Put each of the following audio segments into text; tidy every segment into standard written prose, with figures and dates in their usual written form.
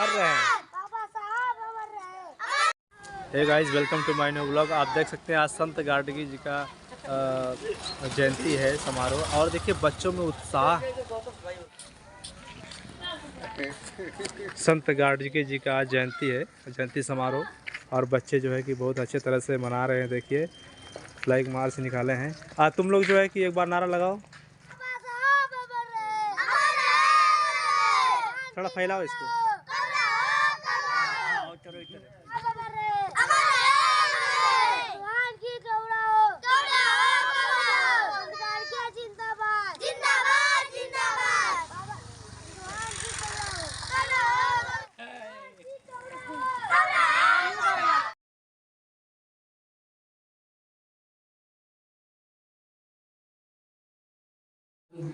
अमर रहे। Hey guys, welcome to my new blog. आप देख सकते हैं आज संत गाडगी जी का जयंती है समारोह, और देखिए बच्चों में उत्साह। संत गाडगी जी का आज जयंती है, जयंती समारोह, और बच्चे जो है कि बहुत अच्छे तरह से मना रहे हैं। देखिए फ्लैग मार्च निकाले हैं। तुम लोग जो है कि एक बार नारा लगाओ, थोड़ा फैलाओ इसको।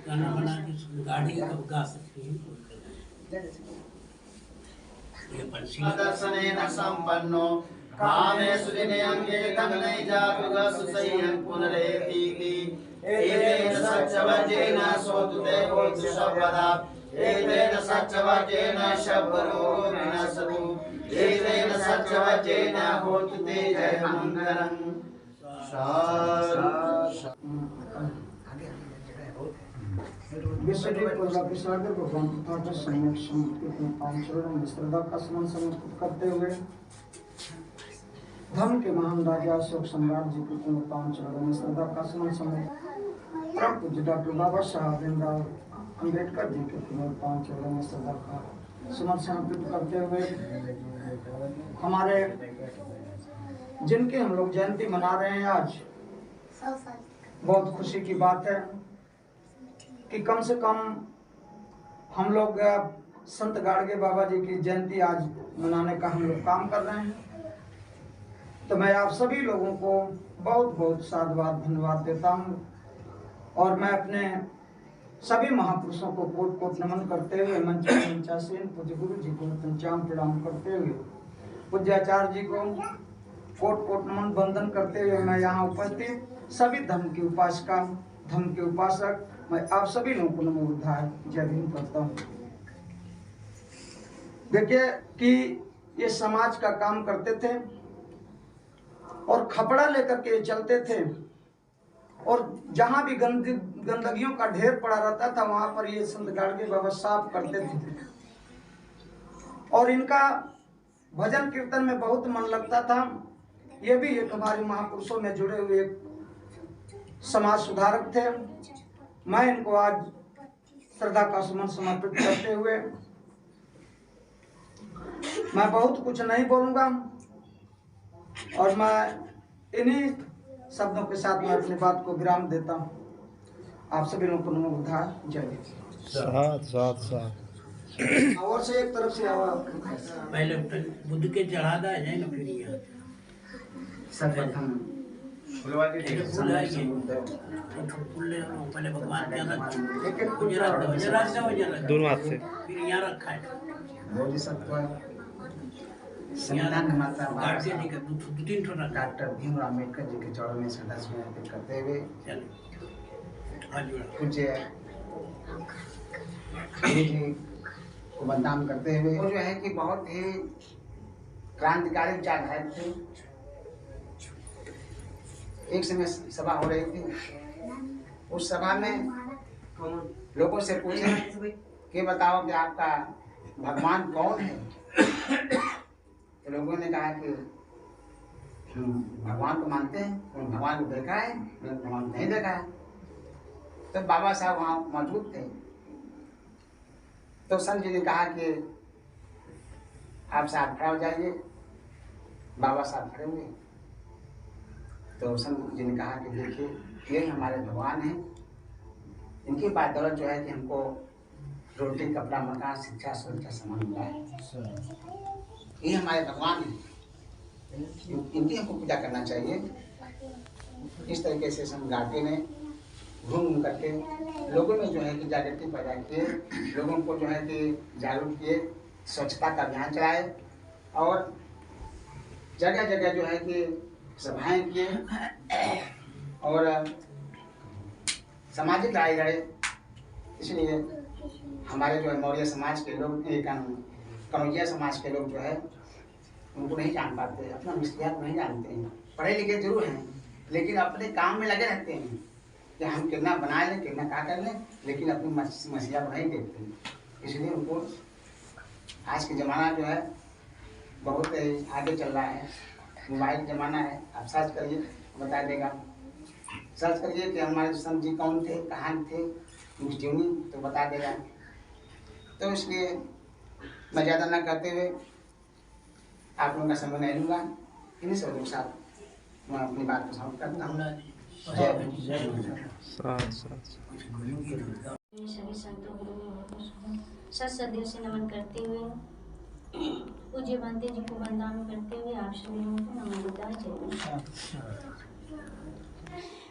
गाना बना के गाड़ी कब गा सकती है। दर्शनेन संपन्नो कामेषु दिनयंगे तन्नै जातुगा सुसह्यं पुनरेति एतेन सच्चवचेन सोतुते होतु सर्वदा एतेन सच्चवचेन शब्दरोगो विनश्यतु एतेन सच्चवचेन होतु ते जयमङ्गलम्। विश्वदेव पूजा के सागर भगवान पिता के सम्मुख समर्पित में 5 चरणों में श्रद्धा का स्मरण समर्पित करते हुए धर्म के महान राजा अशोक सम्राट जी के 5 चरणों में श्रद्धा का स्मरण समर्पित परम पूज्य डॉक्टर बाबा साहब भीमराव अम्बेडकर जी के 5 चरणों में श्रद्धा का स्मरण समर्पित करते हुए हमारे जिनके हम लोग जयंती मना रहे हैं आज, बहुत खुशी की बात है कि कम से कम हम लोग संत गाडगे बाबा जी की जयंती आज मनाने का हम लोग काम कर रहे हैं। तो मैं आप सभी लोगों को बहुत बहुत साधुवाद धन्यवाद देता हूं, और मैं अपने सभी महापुरुषों को कोट कोट नमन करते हुए मंचासीन पूज्य गुरु जी को पंचांग प्रणाम करते हुए पूज्य आचार्य जी को कोट कोट नमन वंदन करते हुए मैं यहाँ उपस्थित सभी धर्म की उपासिका धर्म के उपासक मैं आप सभी लोगों को नमो बुद्धाय जय भीम करता हूँ। देखिए कि ये समाज का काम करते थे और खपड़ा लेकर के चलते थे, और जहाँ भी गंदगियों का ढेर पड़ा रहता था वहां पर ये संत गाडगे बाबा साफ करते थे, और इनका भजन कीर्तन में बहुत मन लगता था। ये भी एक हमारे महापुरुषों में जुड़े हुए समाज सुधारक थे। मैं इनको आज श्रद्धा का सुमन समर्पित करते हुए मैं बहुत कुछ नहीं बोलूंगा, और मैं इन्हीं शब्दों के साथ मैं अपनी बात को विराम देता हूं। आप सभी लोगों को नमो बुद्धाय जय भीम। और से एक तरफ से आवाज पहले बुद्ध के चढ़ा दा जाए ना, फिर यहाँ सर्वप्रथम पहले भगवान के अंदर दोनों हाथ से फिर यहाँ रखा है। संविधान निर्माता डॉक्टर भीमराव अम्बेडकर जी के चरणों में श्रद्धा सुमन अर्पित करते हुए पूज्य गुरु जी को वंदन करते हुए, वो जो है कि बहुत ही क्रांतिकारी विचारधारक थे। एक समय सभा हो रही थी, उस सभा में लोगों से पूछे कि बताओ कि आपका भगवान कौन है। तो लोगों ने कहा कि भगवान को मानते हैं, भगवान को देखा है, भगवान को नहीं देखा है। तो बाबा साहब वहाँ मौजूद थे। तो संत जी ने कहा कि आप साथ खड़े हो जाइए। बाबा साहब खड़े हुए। तो संत जी ने कहा कि देखिए ये हमारे भगवान हैं, इनकी बदौलत जो है कि हमको रोटी कपड़ा मकान शिक्षा सुरक्षा सामान मिला है। ये हमारे भगवान हैं, इनकी हमको पूजा करना चाहिए। इस तरीके से संत गाडगे ने घूम करके लोगों में जो है कि जागृति पैदा किए, लोगों को जो है कि जागरूक किए, स्वच्छता का अभियान चलाए, और जगह जगह जो है कि सभाएं किए और सामाजिक लड़ाई लड़े। इसलिए हमारे जो है मौर्य समाज के लोग एक कमैया समाज के लोग जो है उनको नहीं जान पाते, अपना मसलियात नहीं जानते हैं। पढ़े लिखे जरूर हैं लेकिन अपने काम में लगे रहते हैं कि हम कितना बना लें, कितना क्या कर लें, लेकिन अपनी मसलियात नहीं देखते हैं। इसलिए उनको आज के ज़माना जो है बहुत आगे चल रहा है, मोबाइल ज़माना है। आप सर्च करिए बता देगा, सर्च करिए कि हमारे संत जी कौन थे, कहाँ थे, उनकी जीवनी तो बता देगा। तो इसलिए मैं ज़्यादा ना करते हुए आप लोगों का समय नहीं लूँगा, इन्हीं सब लोग साथ मैं अपनी बात को समाप्त करता हूँ। सभी संतों गुरुओं को सत दिल से नमन करते हुए, पूज्य बंते जी को वंदन करते हुए आप सभी लोगों को नमन जय।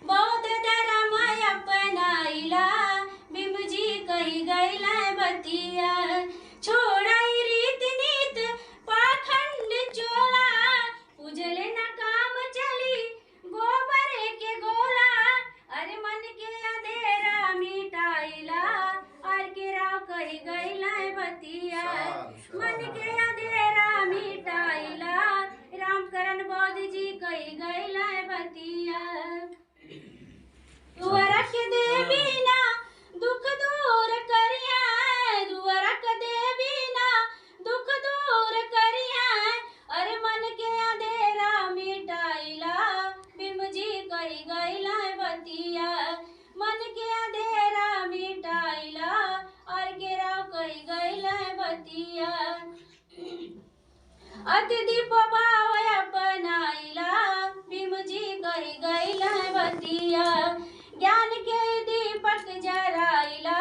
बौद्ध धर्म अपनाइला भीम जी कही गईला बतिया, छोड़ाई रीत नीत पाखंड चोला, पूजले न काम चली गोबर के गोला, अरे मन के अंधेरा मिटाइला और के राव कही गईला बतिया, मन के अंधेरा मिटाइला रामकरण बौद्ध जी कही गईला बतिया। दुआरक देवी ना दुख दूर करिया, दुआरक देवी ना दुख दूर करिया, अरे मन के अंधेरा मिटाइला भीम जी कही गईला बतिया, मन के अंधेरा मिटाइला और के राव कही गईला बतिया। अति दीप भाव अपनाइला भीम जी कही गईला बतिया, ज्ञान के दीपक जराइला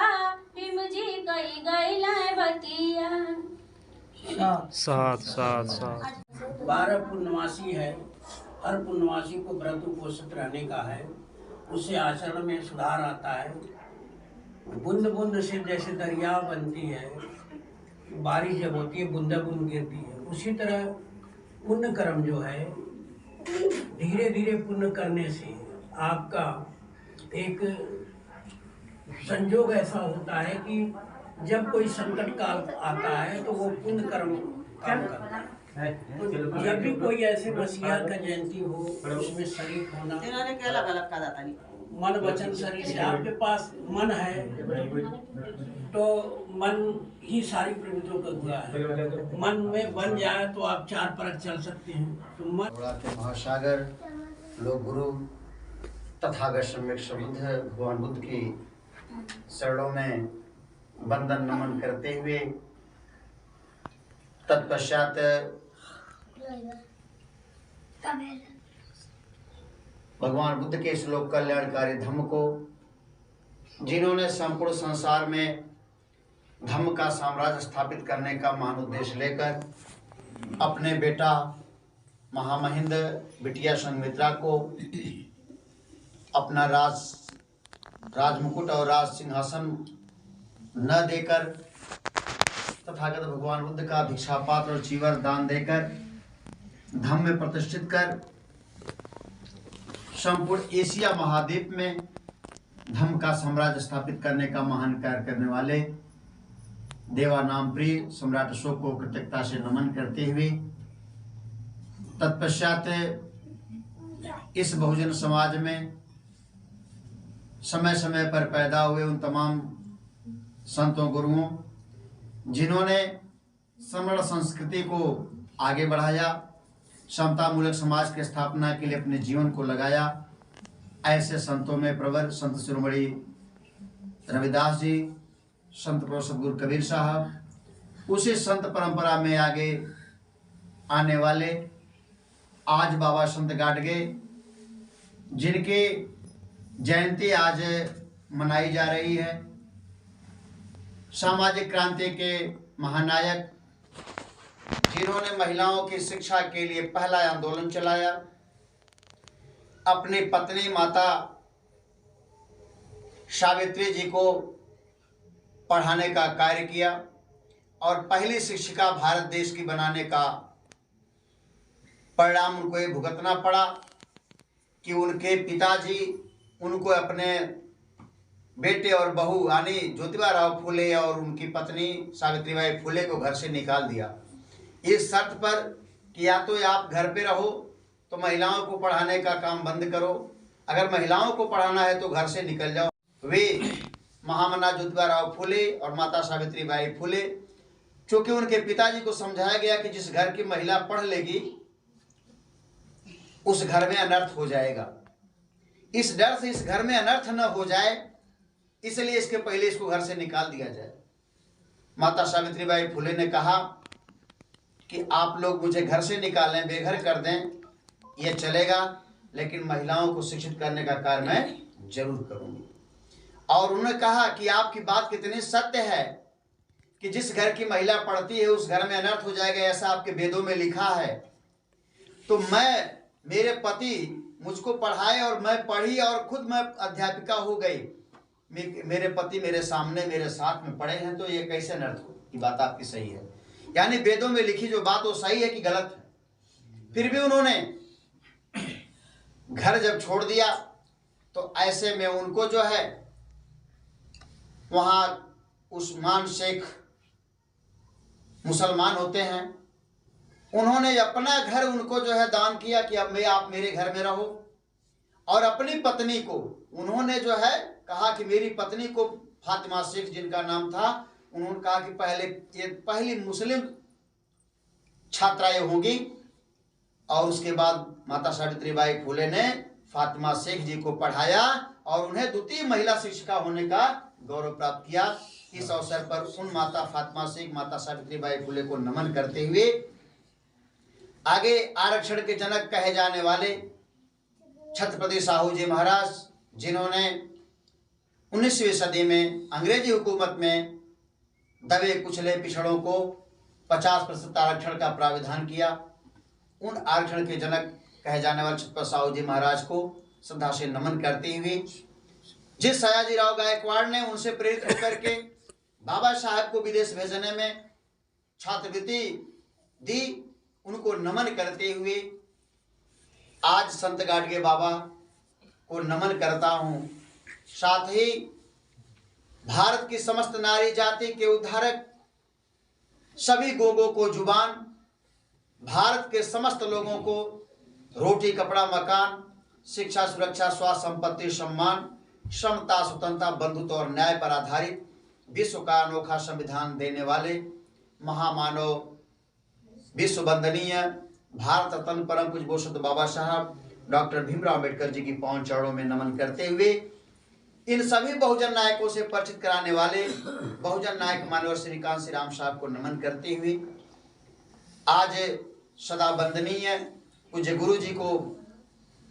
भीम जी कही गईला बतिया। सात सात सात 12 पूर्णमासी है, हर पूर्णमासी को व्रत उपोषित रहने का है, उससे आचरण में सुधार आता है। बूंद बूंद से जैसे दरिया बनती है, बारिश जब होती है बूंदा बूंद गिरती है, उसी तरह पुण्य कर्म जो है धीरे धीरे पुण्य करने से आपका एक संजोग ऐसा होता है कि जब कोई संकट काल आता है तो वो पुण्य कर्म काम करता है। तो जब भी कोई ऐसे मसीहा का जयंती हो उसमें शरीक होना, मन वचन शरीर से, आपके पास मन है तो मन ही सारी प्रवृत्तियों का गुआ है, मन में बन जाए तो आप 4 परत चल सकते हैं। तो मन के महासागर लोक गुरु तथागत सम्यक बुद्ध भगवान बुद्ध की शरणों में वंदन नमन करते हुए तत्पश्चात भगवान बुद्ध के श्लोक कल्याणकारी धम्म को, जिन्होंने संपूर्ण संसार में धम्म का साम्राज्य स्थापित करने का महान उद्देश्य लेकर अपने बेटा महामहिंद बिटिया संघमित्रा को अपना राजमुकुट और राज सिंहासन न देकर तथागत भगवान बुद्ध का भिक्षा पात्र और चीवर दान देकर धम्म में प्रतिष्ठित कर संपूर्ण एशिया महाद्वीप में धम्म का साम्राज्य स्थापित करने का महान कार्य करने वाले देवानाम प्रिय सम्राट अशोक को कृतज्ञता से नमन करते हुए तत्पश्चात इस बहुजन समाज में समय समय पर पैदा हुए उन तमाम संतों गुरुओं जिन्होंने समृद्ध संस्कृति को आगे बढ़ाया, समता मूलक समाज की स्थापना के लिए अपने जीवन को लगाया, ऐसे संतों में प्रवर संत शिरोमणि रविदास जी, संत प्रोफेसर गुरु कबीर साहब, उसी संत परंपरा में आगे आने वाले आज बाबा संत गाडगे, जिनकी जयंती आज मनाई जा रही है, सामाजिक क्रांति के महानायक, जिन्होंने महिलाओं की शिक्षा के लिए पहला आंदोलन चलाया, अपनी पत्नी माता सावित्री जी को पढ़ाने का कार्य किया और पहली शिक्षिका भारत देश की बनाने का परिणाम उनको ये भुगतना पड़ा कि उनके पिताजी उनको अपने बेटे और बहू यानी ज्योतिबा राव फुले और उनकी पत्नी सावित्रीबाई फुले को घर से निकाल दिया, इस शर्त पर कि या तो आप घर पे रहो तो महिलाओं को पढ़ाने का काम बंद करो, अगर महिलाओं को पढ़ाना है तो घर से निकल जाओ। वे महामना ज्योतिबा राव फुले और माता सावित्रीबाई फुले, चूंकि उनके पिताजी को समझाया गया कि जिस घर की महिला पढ़ लेगी उस घर में अनर्थ हो जाएगा, इस डर से इस घर में अनर्थ न हो जाए इसलिए इसके पहले इसको घर से निकाल दिया जाए। माता सावित्रीबाई फुले ने कहा कि आप लोग मुझे घर से निकालें, बेघर कर दें, यह चलेगा, लेकिन महिलाओं को शिक्षित करने का कार्य मैं जरूर करूंगी। और उन्होंने कहा कि आपकी बात कितनी सत्य है कि जिस घर की महिला पढ़ती है उस घर में अनर्थ हो जाएगा, ऐसा आपके वेदों में लिखा है। तो मेरे पति मुझको पढ़ाए और मैं पढ़ी और खुद मैं अध्यापिका हो गई, मेरे पति मेरे सामने मेरे साथ में पढ़े हैं, तो ये कैसे अनर्थ हो? ये बात आपकी सही है, यानी वेदों में लिखी जो बात वो सही है कि गलत है। फिर भी उन्होंने घर जब छोड़ दिया तो ऐसे में उनको जो है वहां उस्मान शेख मुसलमान होते हैं, उन्होंने अपना घर उनको जो है दान किया कि अब आप मेरे घर में रहो। और अपनी पत्नी को उन्होंने जो है कहा कि मेरी पत्नी को, फातिमा शेख जिनका नाम था, उन्होंने कहा कि ये पहली मुस्लिम छात्राएं होंगी। और उसके बाद माता सावित्रीबाई फुले ने फातिमा शेख जी को पढ़ाया और उन्हें द्वितीय महिला शिक्षिका होने का गौरव प्राप्त किया। इस अवसर पर उन माता फातिमा शेख, माता सावित्रीबाई फुले को नमन करते हुए आगे आरक्षण के जनक कहे जाने वाले छत्रपति साहू जी महाराज, जिन्होंने 19वीं सदी में अंग्रेजी हुकूमत में दबे कुचले पिछड़ों को 50% आरक्षण का प्राविधान किया, उन आरक्षण के जनक कहे जाने वाले छत्रपति साहू जी महाराज को श्रद्धा से नमन करते हुए, जिस सयाजीराव गायकवाड़ ने उनसे प्रेरित होकर के बाबा साहब को विदेश भेजने में छात्रवृत्ति दी, उनको नमन करते हुए आज संत गाडगे बाबा को नमन करता हूँ। साथ ही भारत की समस्त नारी जाति के उद्धारक, सभी गोगों को जुबान, भारत के समस्त लोगों को रोटी कपड़ा मकान, शिक्षा सुरक्षा स्वास्थ्य संपत्ति सम्मान, समता स्वतंत्रता बंधुत्व और न्याय पर आधारित विश्व का अनोखा संविधान देने वाले महामानव, विश्व वंदनीय भारत रत्न परम पूज्य बोसत बाबा साहब डॉक्टर भीमराव अम्बेडकर जी की पावन चरणों में नमन करते हुए, इन सभी बहुजन नायकों से परिचित कराने वाले बहुजन नायक मानवर श्रीकांत श्री राम साहब को नमन करते हुए, आज सदा वंदनीय पूज्य गुरु जी को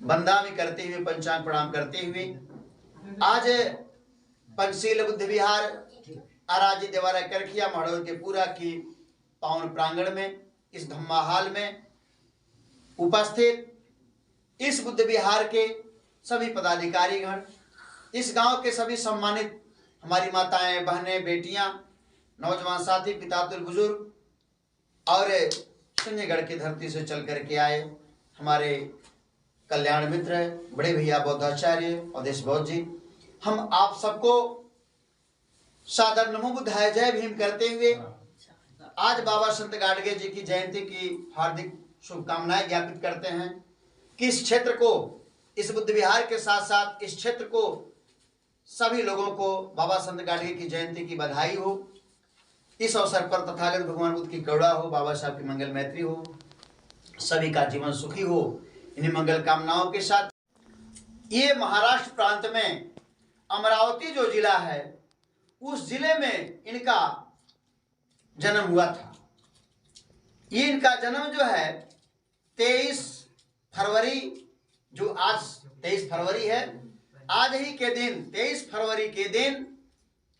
वंदना करते हुए, पंचांग प्रणाम करते हुए, आज पंचशील बुद्ध विहार आराजी देवारा करखिया महड़ोल के पूरा की पावन प्रांगण में, इस धम्मा हाल में उपस्थित इस बुद्ध विहार के सभी पदाधिकारीगण, इस गांव के सभी सम्मानित हमारी माताएं, बहनें, बेटियां, नौजवान साथी, पितातुल बुजुर्ग और सिंहगढ़ की धरती से चल करके आए हमारे कल्याण मित्र बड़े भैया बौद्धाचार्य अवधेश बौद्ध जी, हम आप सबको सादर नमो बुद्धाय जय भीम करते हुए आज बाबा संत गाडगे जी की जयंती की हार्दिक शुभकामनाएं ज्ञापित करते हैं कि इस क्षेत्र को, इस बुद्ध विहार के साथ साथ इस क्षेत्र को, सभी लोगों को बाबा संत गाडगे की जयंती की बधाई हो। इस अवसर पर तथागत भगवान बुद्ध की करुणा हो, बाबा साहब की मंगल मैत्री हो, सभी का जीवन सुखी हो, इन्हीं मंगल कामनाओं के साथ ये महाराष्ट्र प्रांत में अमरावती जो जिला है, उस जिले में इनका जन्म हुआ था। ये इनका जन्म जो है 23 फरवरी, जो आज 23 फरवरी है, आज ही के दिन 23 फरवरी के दिन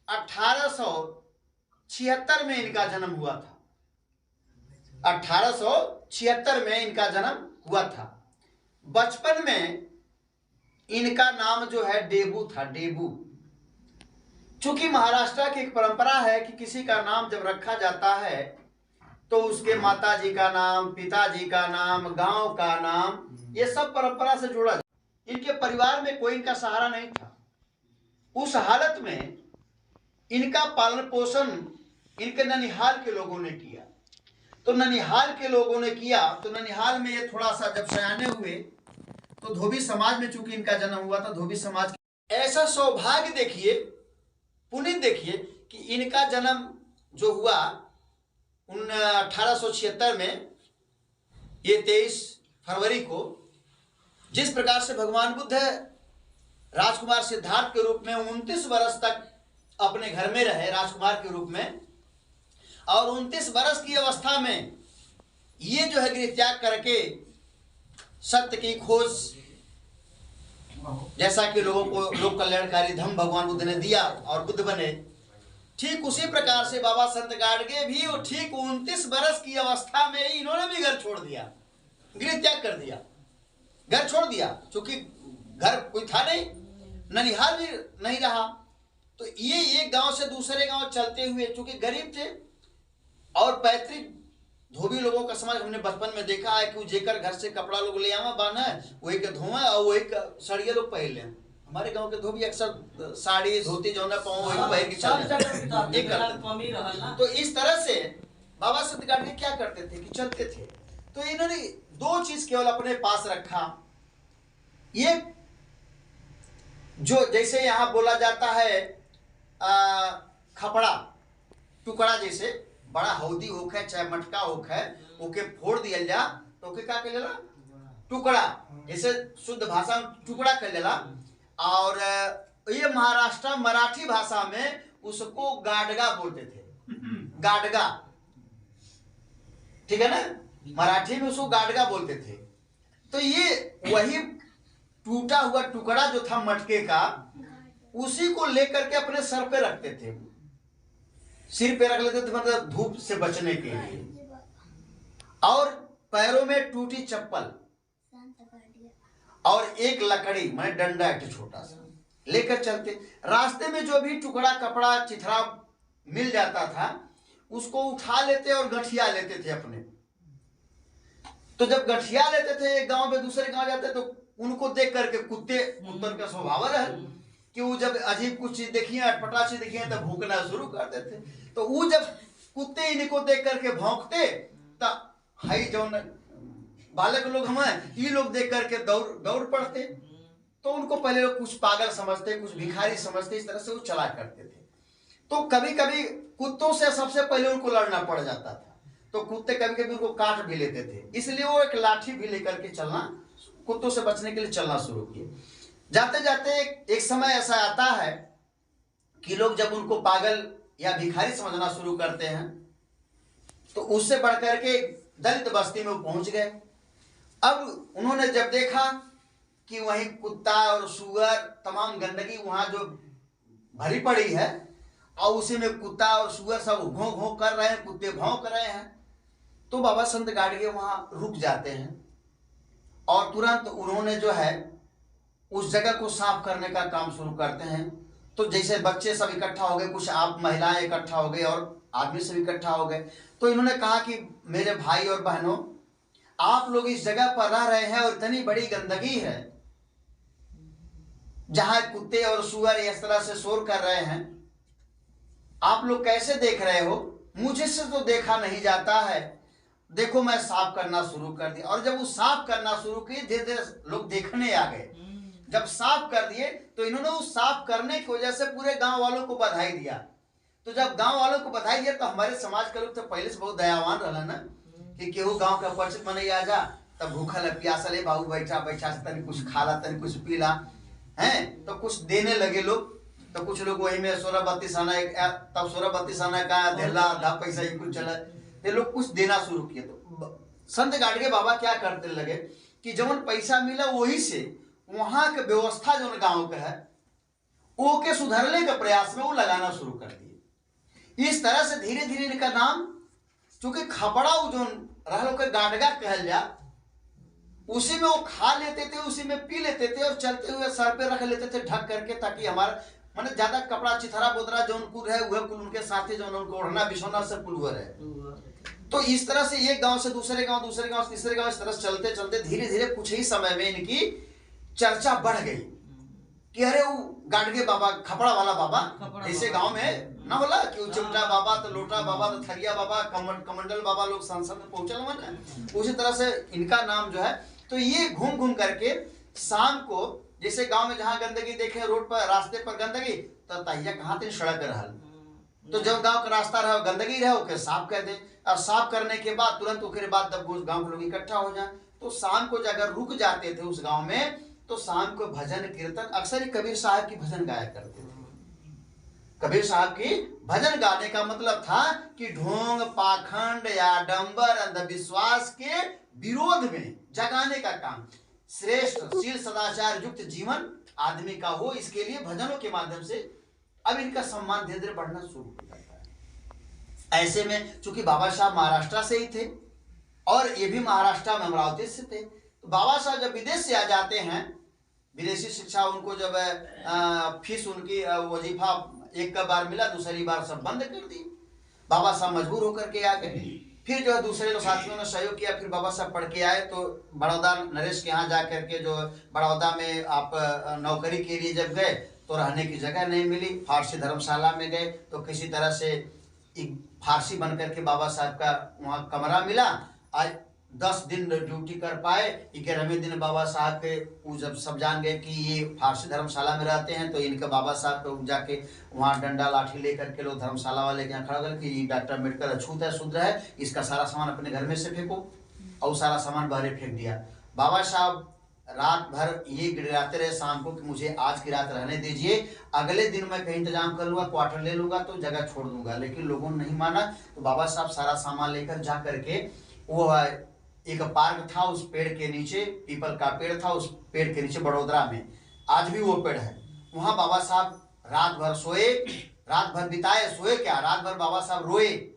1876 में इनका जन्म हुआ था। 1876 में इनका जन्म हुआ था। बचपन में इनका नाम जो है डेबू था, डेबू। चूंकि महाराष्ट्र की एक परंपरा है कि किसी का नाम जब रखा जाता है तो उसके माताजी का नाम, पिताजी का नाम, गांव का नाम, ये सब परंपरा से जुड़ा। इनके परिवार में कोई इनका सहारा नहीं था, उस हालत में इनका पालन पोषण इनके ननिहाल के लोगों ने किया। तो ननिहाल के लोगों ने किया तो ननिहाल में ये थोड़ा सा जब सयाने हुए तो धोबी समाज में चूंकि इनका जन्म हुआ था, धोबी समाज ऐसा सौभाग्य देखिए, पुनीत देखिए कि इनका जन्म जो हुआ 1876 में, ये 23 फरवरी को, जिस प्रकार से भगवान बुद्ध राजकुमार सिद्धार्थ के रूप में 29 वर्ष तक अपने घर में रहे राजकुमार के रूप में, और 29 वर्ष की अवस्था में ये जो है गृह त्याग करके सत्य की खोज, जैसा कि लोगों को लोक कल्याणकारी धम्म भगवान बुद्ध ने दिया और बुद्ध बने, ठीक उसी प्रकार से बाबा संत गाडगे भी वो ठीक 29 वर्ष की अवस्था में ही इन्होंने भी घर छोड़ दिया, गृह त्याग कर दिया, घर छोड़ दिया। क्योंकि घर कोई था नहीं, ननिहाल भी नहीं रहा, तो ये एक गांव से दूसरे गांव चलते हुए, चूंकि गरीब थे और पैतृक धोबी लोगों का समाज हमने बचपन में देखा है कि जेकर घर से कपड़ा लोग ले आवा बांधा है, वही के धोवा और वही सड़िया लोग पहन ले। हमारे गांव के धोबी अक्सर साड़ी धोती जौना पाओ वही पहन के चलते थे। तो इस तरह से बाबा संत गाडगे क्या करते थे कि चलते थे, तो इन्होंने दो चीज केवल अपने पास रखा। ये जो जैसे यहाँ बोला जाता है खपड़ा टुकड़ा, जैसे बड़ा हौदी होख है चाहे मटका होख है, ओके फोड़ दिया जा तो ओके क्या कर लेला टुकड़ा, जैसे शुद्ध भाषा में टुकड़ा कर लेला। और ये महाराष्ट्र मराठी भाषा में उसको गाडगा बोलते थे, गाडगा, ठीक है ना, मराठी में उसको गाडगा बोलते थे। तो ये वही टूटा हुआ टुकड़ा जो था मटके का, उसी को लेकर के अपने सर पे रखते थे, सिर पे रख लेते थे, मतलब धूप से बचने के लिए। और पैरों में टूटी चप्पल और एक लकड़ी माने डंडा एक छोटा सा लेकर चलते। रास्ते में जो भी टुकड़ा कपड़ा चिथरा मिल जाता था उसको उठा लेते और गठिया लेते थे अपने। तो जब गठिया लेते थे एक गांव में दूसरे गांव जाते तो उनको देख करके कुत्ते का स्वभाव है कि वो जब अजीब कुछ चीज देखिए, अटपटा चीज देखिए तब भूखना शुरू कर देते। तो वो जब कुत्ते इनको देख करके भौंकते तब हाई जो बालक लोग हमें ये लोग देख करके दौड़ पड़ते। तो उनको पहले लोग कुछ पागल समझते, कुछ भिखारी समझते, इस तरह से वो चला करते थे। तो कभी कभी कुत्तों से सबसे पहले उनको लड़ना पड़ जाता था, तो कुत्ते कभी कभी उनको काट भी लेते थे, इसलिए वो एक लाठी भी लेकर के चलना, कुत्तों से बचने के लिए चलना शुरू किए। जाते जाते एक समय ऐसा आता है कि लोग जब उनको पागल या भिखारी समझना शुरू करते हैं तो उससे बढ़कर के दलित बस्ती में वो पहुंच गए। अब उन्होंने जब देखा कि वहीं कुत्ता और सुअर तमाम गंदगी वहां जो भरी पड़ी है और उसी में कुत्ता और सुअर सब घों घों कर रहे हैं, कुत्ते भौंक रहे हैं, तो बाबा संत गाडगे वहां रुक जाते हैं और तुरंत उन्होंने जो है उस जगह को साफ करने का काम शुरू करते हैं। तो जैसे बच्चे सब इकट्ठा हो गए, कुछ आप महिलाएं इकट्ठा हो गए और आदमी सब इकट्ठा हो गए, तो इन्होंने कहा कि मेरे भाई और बहनों, आप लोग इस जगह पर रह रहे हैं और इतनी बड़ी गंदगी है जहां कुत्ते और सुअर इस तरह से शोर कर रहे हैं, आप लोग कैसे देख रहे हो? मुझे से तो देखा नहीं जाता है, देखो मैं साफ करना शुरू कर दिया। और जब वो साफ करना शुरू किए धीरे धीरे लोग देखने आ गए। जब साफ कर दिए तो इन्होंने उस साफ करने की वजह से पूरे गांव वालों को बधाई दिया। तो जब गांव वालों को बधाई दिया तो हमारे समाज के लोग तो पहले से बहुत दयावान रहा ना कि केहू गांव का परिचित मने आ जा तब भूखा लग प्यासा ले बाबू बैठा बैठा तनी कुछ खाला तनी कुछ पीला है, तो कुछ देने लगे लोग। तो कुछ लोग वही में 16-32 आना, तब 16-32 आना का धेला आधा पैसा ही कुछ चला, ये लोग कुछ देना शुरू किए। तो संत गाडगे बाबा क्या करते लगे कि जब पैसा मिला वही से वहां के व्यवस्था जो गांव का है वो के सुधारने के प्रयास में वो लगाना शुरू कर दिए। इस तरह से धीरे धीरे इनका नाम, चूंकि खपड़ा जो रह के गाडगा कहल जा, उसी में वो खा लेते थे, उसी में पी लेते थे और चलते हुए सर पे रख लेते थे ढक करके, ताकि हमारा माने ज्यादा कपड़ा चिथरा बोदरा जो उनको रहे वह कुल उनके साथी जो उनको ओढ़ना बिछोना सब कुल रहे। तो इस तरह से एक गांव से दूसरे गांव, दूसरे गांव से तीसरे गांव, इस तरह से चलते चलते धीरे धीरे कुछ ही समय में इनकी चर्चा बढ़ गई। कि अरे वो गाडगे बाबा, खपड़ा वाला बाबा, जैसे गांव में ना बोला कि चिमटा बाबा तो लोटा बाबा तो थरिया बाबा, कमंडल बाबा लोग संसद में पहुंचल हुआ ना, उसी तरह से इनका नाम जो है। तो ये घूम घूम करके शाम को, जैसे गांव में जहां गंदगी देखे रोड पर, रास्ते पर गंदगी, तो तहिया कहाँ थे सड़क रहल, तो जब गांव का रास्ता रहे गंदगी रहे ओके साफ कर दे, और साफ करने के बाद तुरंत उसके बाद जब गांव के लोग इकट्ठा हो जाए, तो शाम को अगर रुक जाते थे उस गांव में, तो शाम को भजन कीर्तन, अक्सर ही कबीर साहब की भजन गाया करते थे। कबीर साहब की भजन गाने का मतलब था कि ढोंग, पाखंड या डंबर, अंधविश्वास के विरोध में जगाने का काम, श्रेष्ठ शील सदाचार युक्त जीवन आदमी का हो, इसके लिए भजनों के माध्यम से अब इनका सम्मान धीरे धीरे बढ़ना शुरू हो जाता है। ऐसे में चूंकि बाबा साहब महाराष्ट्र से ही थे और ये भी महाराष्ट्र में अमरावती से थे, तो बाबा साहब जब विदेश से आ जाते हैं, विदेशी शिक्षा उनको जब फीस उनकी वजीफा एक बार मिला, दूसरी बार सब बंद कर दी। बाबा साहब मजबूर होकर के आ गए। फिर जो है दूसरे लोग साथियों ने सहयोग किया, फिर बाबा साहब पढ़ के आए, तो बड़ौदा नरेश के यहाँ जा करके, जो बड़ौदा में आप नौकरी के लिए जब गए तो रहने की जगह नहीं मिली, फारसी धर्मशाला में गए, तो किसी तरह से एक फारसी बन करके बाबा साहब का वहाँ कमरा मिला। आज 10 दिन ड्यूटी कर पाए, 11वें दिन बाबा साहब के वो जब सब जान गए कि ये फारसी धर्मशाला में रहते हैं, तो इनके बाबा साहब को जाके वहाँ डंडा लाठी लेकर के लोग धर्मशाला वाले के यहाँ खड़ा कर कि डॉक्टर अम्बेडकर अछूत है, शुद्ध है, इसका सारा सामान अपने घर में से फेंको, और सारा सामान बाहर फेंक दिया। बाबा साहब रात भर ये गिड़गिड़ाते रहे शाम को कि मुझे आज की रात रहने दीजिए, अगले दिन मैं कहीं इंतजाम कर लूँगा, क्वार्टर ले लूँगा तो जगह छोड़ दूंगा। लेकिन लोगों ने नहीं माना, तो बाबा साहब सारा सामान लेकर जा करके, वो एक पार्क था उस पेड़ के नीचे, पीपल का पेड़ था, उस पेड़ के नीचे बड़ोदरा में आज भी वो पेड़ है, वहाँ बाबा साहब रात भर सोए, रात भर बिताए, सोए क्या, रात भर बाबा साहब रोए।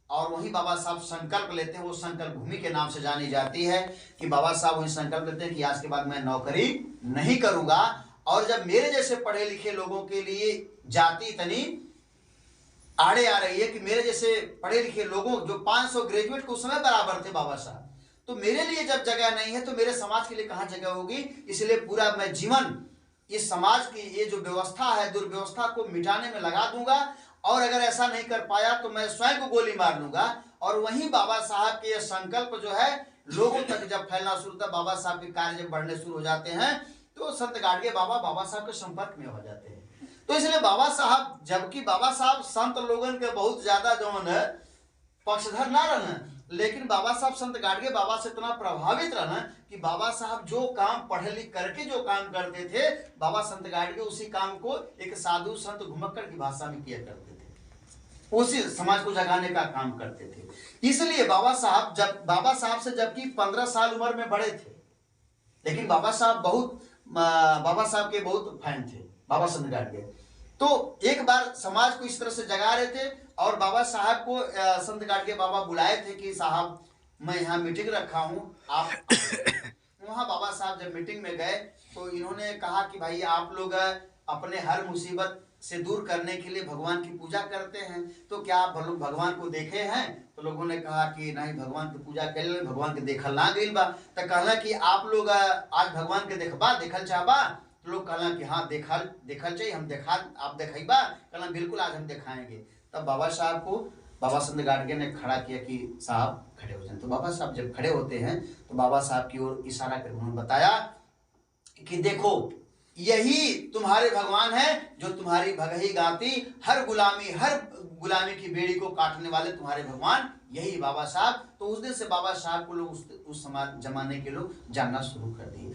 और वही बाबा साहब संकल्प लेते हैं, वो संकल्प भूमि के नाम से जानी जाती है, कि बाबा साहब वही संकल्प लेते हैं कि आज के बाद मैं नौकरी नहीं करूंगा, और जब मेरे जैसे पढ़े लिखे लोगों के लिए जाति इतनी आड़े आ रही है कि मेरे जैसे पढ़े लिखे लोगों, जो 500 ग्रेजुएट को उस समय बराबर थे बाबा साहब, तो मेरे लिए जब जगह नहीं है तो मेरे समाज के लिए कहाँ जगह होगी। इसलिए पूरा मैं जीवन इस समाज की ये जो व्यवस्था है, दुर्व्यवस्था को मिटाने में लगा दूंगा, और अगर ऐसा नहीं कर पाया तो मैं स्वयं को गोली मार लूंगा। और वहीं बाबा साहब के ये संकल्प जो है लोगों तक जब फैलना शुरू होता, बाबा साहब के कार्य जब बढ़ने शुरू हो जाते हैं, तो संत गाडगे बाबा बाबा साहब के संपर्क में हो जाते हैं। तो इसलिए बाबा साहब, जबकि बाबा साहब संत लोगों के बहुत ज्यादा जो है पक्षधर ना रहना, लेकिन बाबा साहब संत गाडगे बाबा से इतना प्रभावित रहना कि बाबा साहब जो काम पढ़े लिख करके जो काम करते थे, बाबा संत गाडगे उसी काम को एक साधु संत घुमक्कड़ की भाषा में किया करते थे, उसी समाज को जगाने का काम करते थे। इसलिए बाबा साहब से जबकि 15 साल उम्र में बड़े थे, लेकिन बाबा साहब के बहुत फैन थे बाबा संत गाडगे। तो एक बार समाज को इस तरह से जगा रहे थे, और बाबा साहब को संत गाडगे बाबा बुलाए थे कि साहब मैं यहाँ मीटिंग रखा हूँ, आप वहाँ बाबा साहब जब मीटिंग में गए तो इन्होंने कहा कि भाई आप लोग अपने हर मुसीबत से दूर करने के लिए भगवान की पूजा करते हैं, तो क्या आप लोग भगवान को देखे हैं? तो लोगों ने कहा कि नहीं, भगवान की पूजा कर ले, भगवान के देखल ना गई बा। तो कहला कि आप लोग आज भगवान के देखल चाहबा? तो लोग कहला कि हाँ देखल चाहिए, हम आप देखेबा? कहला बिल्कुल, आज हम दिखाएंगे। तब बाबा साहब को बाबा संत गाडगे ने खड़ा किया कि साहब खड़े हो जाए। तो बाबा साहब जब खड़े होते हैं तो बाबा साहब की ओर इशारा कर उन्होंने बताया कि देखो यही तुम्हारे भगवान है जो तुम्हारी भगही गाती, हर गुलामी की बेड़ी को काटने वाले तुम्हारे भगवान यही बाबा साहब। तो उस दिन से बाबा साहब को लोग उस जमाने के लोग जानना शुरू कर दिए।